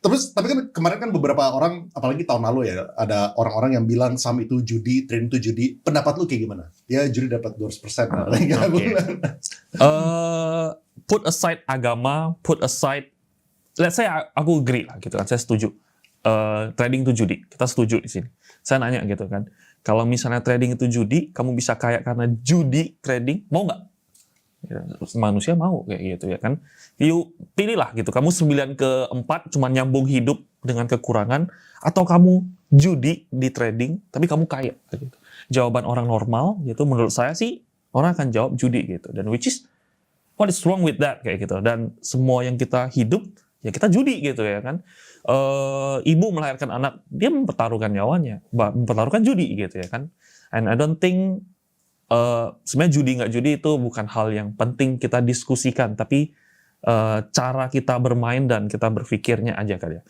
Tapi kan kemarin kan beberapa orang, apalagi tahun lalu ya, ada orang-orang yang bilang saham itu judi, trading itu judi. Pendapat lu kayak gimana? Ya judi dapat 200%. Oke. Put aside agama, put aside, let's say aku agree lah gitu kan, saya setuju. Trading itu judi, kita setuju di sini. Saya nanya gitu kan, kalau misalnya trading itu judi, kamu bisa kaya karena judi trading, mau nggak? Ya, manusia mau kayak gitu ya kan. You pilihlah gitu, kamu 9/4 cuma nyambung hidup dengan kekurangan, atau kamu judi di trading tapi kamu kaya gitu. Jawaban orang normal gitu menurut saya sih, orang akan jawab judi gitu, dan which is what is wrong with that kayak gitu. Dan semua yang kita hidup ya kita judi gitu ya kan. Ibu melahirkan anak, dia mempertaruhkan nyawanya, mempertaruhkan judi gitu ya kan. And I don't think sebenarnya judi nggak judi itu bukan hal yang penting kita diskusikan, tapi cara kita bermain dan kita berpikirnya aja kali ya.